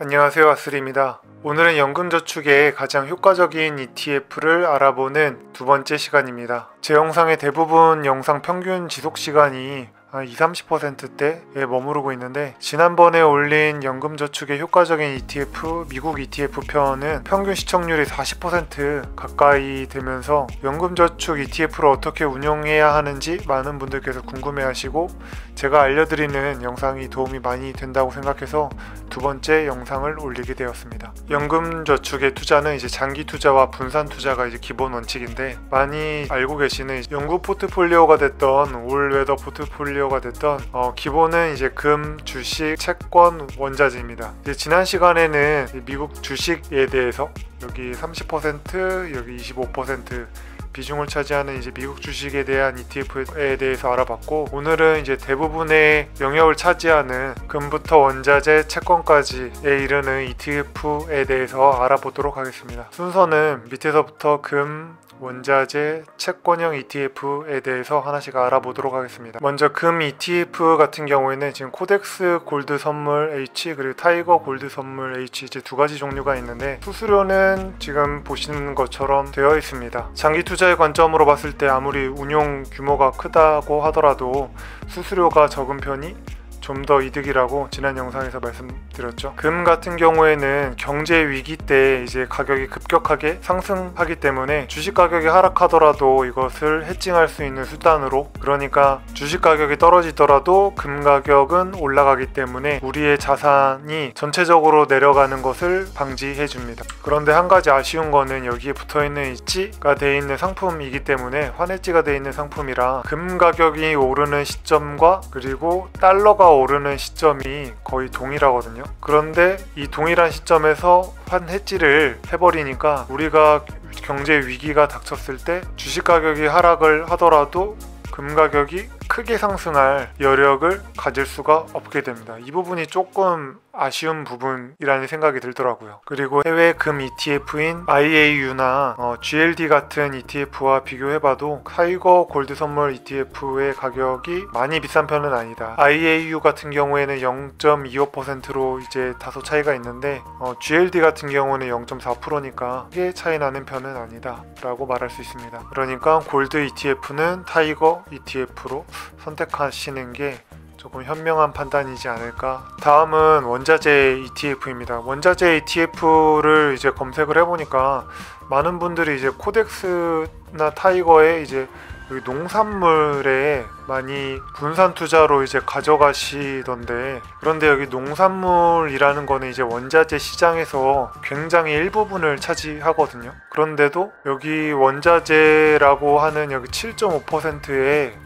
안녕하세요, 아스리입니다. 오늘은 연금저축의 가장 효과적인 ETF를 알아보는 두 번째 시간입니다. 제 영상의 대부분 영상 평균 지속시간이 한 20-30%대에 머무르고 있는데, 지난번에 올린 연금저축의 효과적인 ETF, 미국 ETF 편은 평균 시청률이 40% 가까이 되면서 연금저축 ETF를 어떻게 운용해야 하는지 많은 분들께서 궁금해하시고, 제가 알려드리는 영상이 도움이 많이 된다고 생각해서 두 번째 영상을 올리게 되었습니다. 연금저축의 투자는 이제 장기 투자와 분산 투자가 이제 기본 원칙인데, 많이 알고 계시는 연구 포트폴리오가 됐던 올웨더 포트폴리오가 됐던 기본은 이제 금, 주식, 채권, 원자재입니다. 이제 지난 시간에는 미국 주식에 대해서 여기 30%, 여기 25% 비중을 차지하는 이제 미국 주식에 대한 ETF에 대해서 알아봤고, 오늘은 이제 대부분의 영역을 차지하는 금부터 원자재, 채권까지에 이르는 ETF에 대해서 알아보도록 하겠습니다. 순서는 밑에서부터 금, 원자재, 채권형 ETF에 대해서 하나씩 알아보도록 하겠습니다. 먼저 금 ETF 같은 경우에는 지금 코덱스 골드 선물 H 그리고 타이거 골드 선물 H 이제 두 가지 종류가 있는데, 수수료는 지금 보시는 것처럼 되어 있습니다. 장기 투자의 관점으로 봤을 때 아무리 운용 규모가 크다고 하더라도 수수료가 적은 편이 좀 더 이득이라고 지난 영상에서 말씀드렸죠. 금 같은 경우에는 경제 위기 때 이제 가격이 급격하게 상승하기 때문에 주식 가격이 하락하더라도 이것을 해칭할 수 있는 수단으로, 그러니까 주식 가격이 떨어지더라도 금 가격은 올라가기 때문에 우리의 자산이 전체적으로 내려가는 것을 방지해 줍니다. 그런데 한 가지 아쉬운 거는 여기에 붙어있는 찌가 되어 있는 상품이기 때문에, 환해지가 되어 있는 상품이라 금 가격이 오르는 시점과 그리고 달러가 오르는 시점이 거의 동일하거든요. 그런데 이 동일한 시점에서 환해지를 해버리니까 우리가 경제 위기가 닥쳤을 때 주식 가격이 하락을 하더라도 금 가격이 크게 상승할 여력을 가질 수가 없게 됩니다. 이 부분이 조금 아쉬운 부분이라는 생각이 들더라고요. 그리고 해외 금 ETF인 IAU나 GLD 같은 ETF와 비교해봐도 타이거 골드 선물 ETF의 가격이 많이 비싼 편은 아니다. IAU 같은 경우에는 0.25%로 이제 다소 차이가 있는데, GLD 같은 경우는 0.4%니까 크게 차이 나는 편은 아니다 라고 말할 수 있습니다. 그러니까 골드 ETF는 타이거 ETF로 선택하시는 게 조금 현명한 판단이지 않을까. 다음은 원자재 ETF입니다. 원자재 ETF를 이제 검색을 해보니까 많은 분들이 이제 코덱스나 타이거에 이제 여기 농산물에 많이 분산 투자로 이제 가져가시던데, 그런데 여기 농산물이라는 거는 이제 원자재 시장에서 굉장히 일부분을 차지하거든요. 그런데도 여기 원자재라고 하는 여기 7.5%의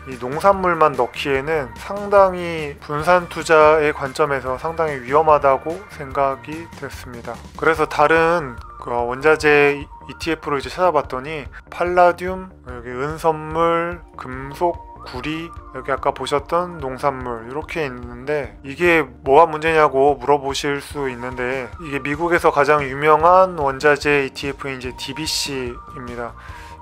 이 농산물만 넣기에는 상당히 분산 투자의 관점에서 상당히 위험하다고 생각이 됐습니다. 그래서 다른 원자재 ETF로 이제 찾아봤더니 팔라듐, 여기 은선물, 금속, 구리, 여기 아까 보셨던 농산물 이렇게 있는데, 이게 뭐가 문제냐고 물어보실 수 있는데, 이게 미국에서 가장 유명한 원자재 ETF인 이제 DBC입니다.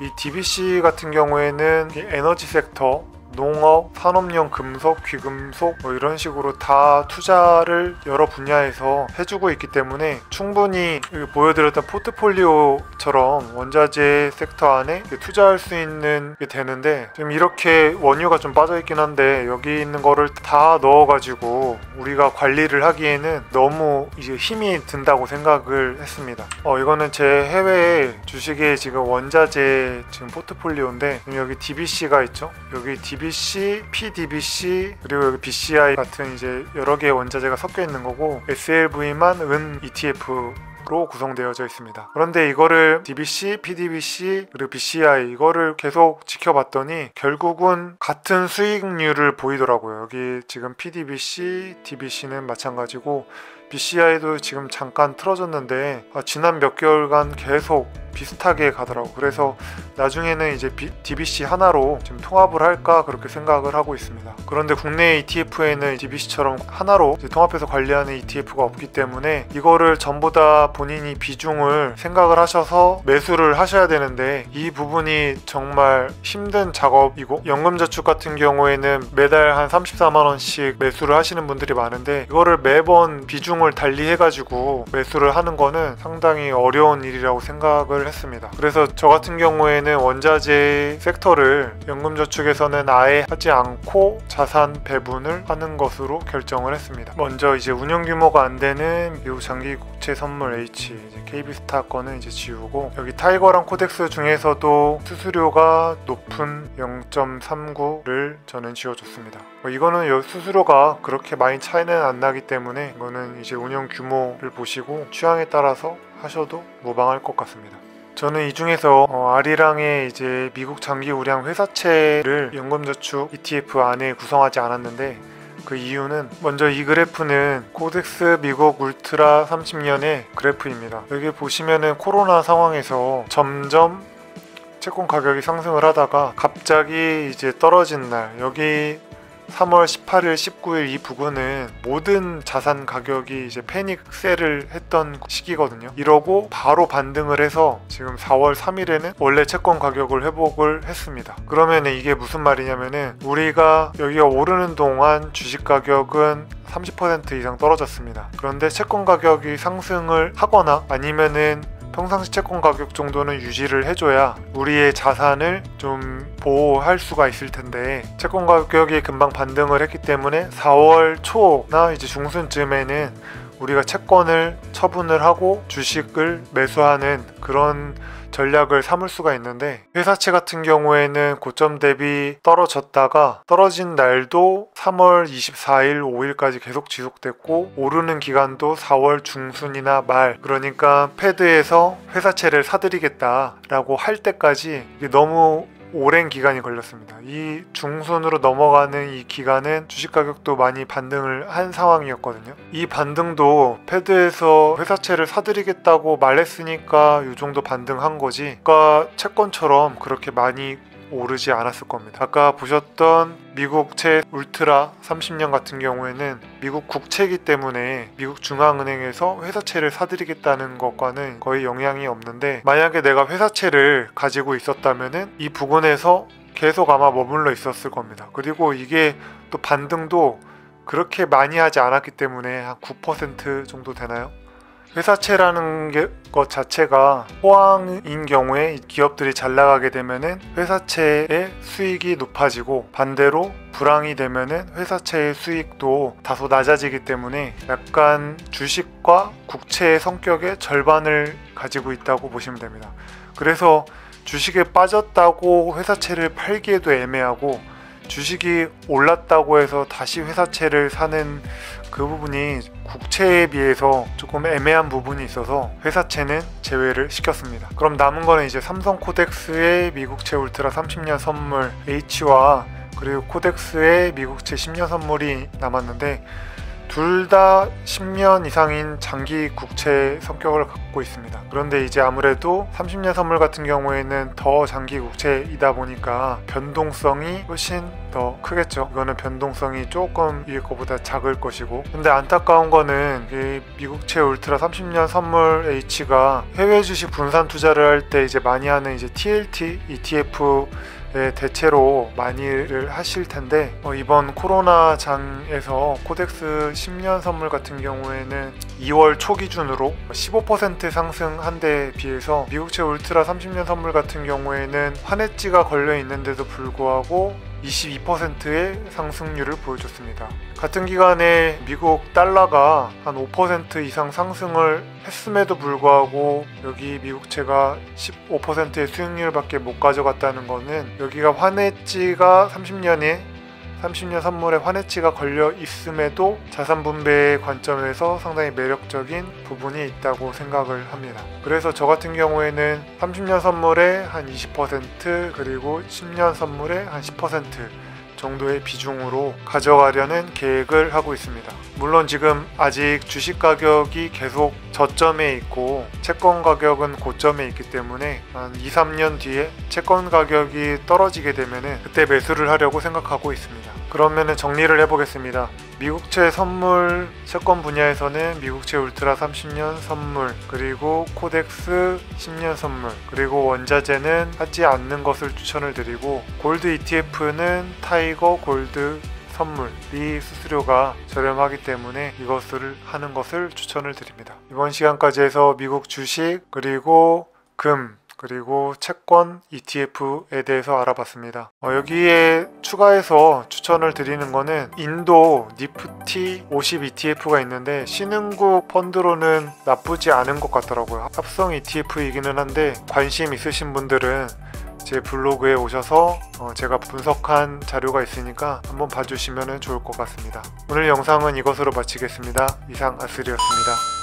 이 DBC 같은 경우에는 에너지 섹터, 농업, 산업용 금속, 귀금속 이런 식으로 다 투자를 여러 분야에서 해주고 있기 때문에 충분히 보여드렸던 포트폴리오처럼 원자재 섹터 안에 투자할 수 있는 게 되는데, 지금 이렇게 원유가 좀 빠져있긴 한데 여기 있는 거를 다 넣어가지고 우리가 관리를 하기에는 너무 이제 힘이 든다고 생각을 했습니다. 이거는 제 해외 주식의 지금 원자재 지금 포트폴리오인데, 여기 DBC가 있죠. 여기 DBC, PDBC, 그리고 여기 BCI 같은 이제 여러 개의 원자재가 섞여 있는 거고, SLV만 은 ETF로 구성되어져 있습니다. 그런데 이거를 DBC, PDBC, 그리고 BCI 이거를 계속 지켜봤더니 결국은 같은 수익률을 보이더라고요. 여기 지금 PDBC, DBC는 마찬가지고 BCI도 지금 잠깐 틀어졌는데 지난 몇 개월간 계속 비슷하게 가더라고. 그래서 나중에는 이제 DBC 하나로 지금 통합을 할까 그렇게 생각을 하고 있습니다. 그런데 국내 ETF에는 DBC처럼 하나로 이제 통합해서 관리하는 ETF가 없기 때문에 이거를 전부 다 본인이 비중을 생각을 하셔서 매수를 하셔야 되는데, 이 부분이 정말 힘든 작업이고, 연금저축 같은 경우에는 매달 한 34만원씩 매수를 하시는 분들이 많은데, 이거를 매번 비중을 비중을 달리 해가지고 매수를 하는 거는 상당히 어려운 일이라고 생각을 했습니다. 그래서 저 같은 경우에는 원자재 섹터를 연금저축에서는 아예 하지 않고 자산 배분을 하는 것으로 결정을 했습니다. 먼저 이제 운용 규모가 안 되는 미국 장기 국채 선물 H, 이제 KB스타 거는 이제 지우고, 여기 타이거랑 코덱스 중에서도 수수료가 높은 0.39를 저는 지워줬습니다. 이거는 수수료가 그렇게 많이 차이는 안 나기 때문에 이거는 이제 운용 규모를 보시고 취향에 따라서 하셔도 무방할 것 같습니다. 저는 이 중에서 아리랑의 이제 미국 장기 우량 회사채를 연금저축 ETF 안에 구성하지 않았는데, 그 이유는 먼저 이 그래프는 코덱스 미국 울트라 30년의 그래프입니다. 여기 보시면은 코로나 상황에서 점점 채권 가격이 상승을 하다가 갑자기 이제 떨어진 날, 여기 3월 18일, 19일 이 부근은 모든 자산 가격이 이제 패닉 셀을 했던 시기거든요. 이러고 바로 반등을 해서 지금 4월 3일에는 원래 채권 가격을 회복을 했습니다. 그러면 이게 무슨 말이냐면은 우리가 여기가 오르는 동안 주식 가격은 30% 이상 떨어졌습니다. 그런데 채권 가격이 상승을 하거나 아니면은 평상시 채권 가격 정도는 유지를 해줘야 우리의 자산을 좀 보호할 수가 있을 텐데, 채권 가격이 금방 반등을 했기 때문에 4월 초나 이제 중순쯤에는 우리가 채권을 처분을 하고 주식을 매수하는 그런 전략을 삼을 수가 있는데, 회사채 같은 경우에는 고점 대비 떨어졌다가 떨어진 날도 3월 24일, 5일까지 계속 지속됐고, 오르는 기간도 4월 중순이나 말, 그러니까 패드에서 회사채를 사들이겠다라고 할 때까지 이게 너무 오랜 기간이 걸렸습니다. 이 중순으로 넘어가는 이 기간은 주식 가격도 많이 반등을 한 상황이었거든요. 이 반등도 패드에서 회사채를 사들이겠다고 말했으니까 이 정도 반등한 거지, 그러니까 채권처럼 그렇게 많이 오르지 않았을 겁니다. 아까 보셨던 미국채 울트라 30년 같은 경우에는 미국 국채이기 때문에 미국 중앙은행에서 회사채를 사들이겠다는 것과는 거의 영향이 없는데, 만약에 내가 회사채를 가지고 있었다면은 이 부근에서 계속 아마 머물러 있었을 겁니다. 그리고 이게 또 반등도 그렇게 많이 하지 않았기 때문에 한 9% 정도 되나요? 회사채라는 것 자체가 호황인 경우에 기업들이 잘 나가게 되면은 회사채의 수익이 높아지고, 반대로 불황이 되면은 회사채의 수익도 다소 낮아지기 때문에 약간 주식과 국채의 성격의 절반을 가지고 있다고 보시면 됩니다. 그래서 주식에 빠졌다고 회사채를 팔기에도 애매하고, 주식이 올랐다고 해서 다시 회사채를 사는 그 부분이 국채에 비해서 조금 애매한 부분이 있어서 회사채는 제외를 시켰습니다. 그럼 남은 거는 이제 삼성 코덱스의 미국채 울트라 30년 선물 H와 그리고 코덱스의 미국채 10년 선물이 남았는데, 둘 다 10년 이상인 장기 국채 성격을 갖고 있습니다. 그런데 이제 아무래도 30년 선물 같은 경우에는 더 장기 국채이다 보니까 변동성이 훨씬 더 크겠죠. 이거는 변동성이 조금 위에 거보다 작을 것이고, 근데 안타까운 거는 이 미국채 울트라 30년 선물 H가 해외 주식 분산 투자를 할 때 이제 많이 하는 이제 TLT ETF 대체로 많이를 하실 텐데, 이번 코로나 장에서 코덱스 10년 선물 같은 경우에는 2월 초 기준으로 15% 상승한 데에 비해서 미국채 울트라 30년 선물 같은 경우에는 환해지가 걸려 있는데도 불구하고 22%의 상승률을 보여줬습니다. 같은 기간에 미국 달러가 한 5% 이상 상승을 했음에도 불구하고 여기 미국채가 15%의 수익률밖에 못 가져갔다는 거는, 여기가 환해지가 30년 선물에 환해지가 걸려 있음에도 자산 분배의 관점에서 상당히 매력적인 부분이 있다고 생각을 합니다. 그래서 저 같은 경우에는 30년 선물에 한 20% 그리고 10년 선물에 한 10% 정도의 비중으로 가져가려는 계획을 하고 있습니다. 물론 지금 아직 주식 가격이 계속 저점에 있고 채권 가격은 고점에 있기 때문에 한 2, 3년 뒤에 채권 가격이 떨어지게 되면 그때 매수를 하려고 생각하고 있습니다. 그러면 정리를 해보겠습니다. 미국채 선물 채권 분야에서는 미국채 울트라 30년 선물, 그리고 코덱스 10년 선물, 그리고 원자재는 하지 않는 것을 추천을 드리고, 골드 ETF는 타이거 골드 선물이 수수료가 저렴하기 때문에 이것을 하는 것을 추천을 드립니다. 이번 시간까지 해서 미국 주식 그리고 금 그리고 채권 ETF에 대해서 알아봤습니다. 여기에 추가해서 추천을 드리는 거는 인도 니프티 50 ETF가 있는데 신흥국 펀드로는 나쁘지 않은 것 같더라고요. 합성 ETF이기는 한데 관심 있으신 분들은 제 블로그에 오셔서 제가 분석한 자료가 있으니까 한번 봐주시면 좋을 것 같습니다. 오늘 영상은 이것으로 마치겠습니다. 이상 아슬이었습니다.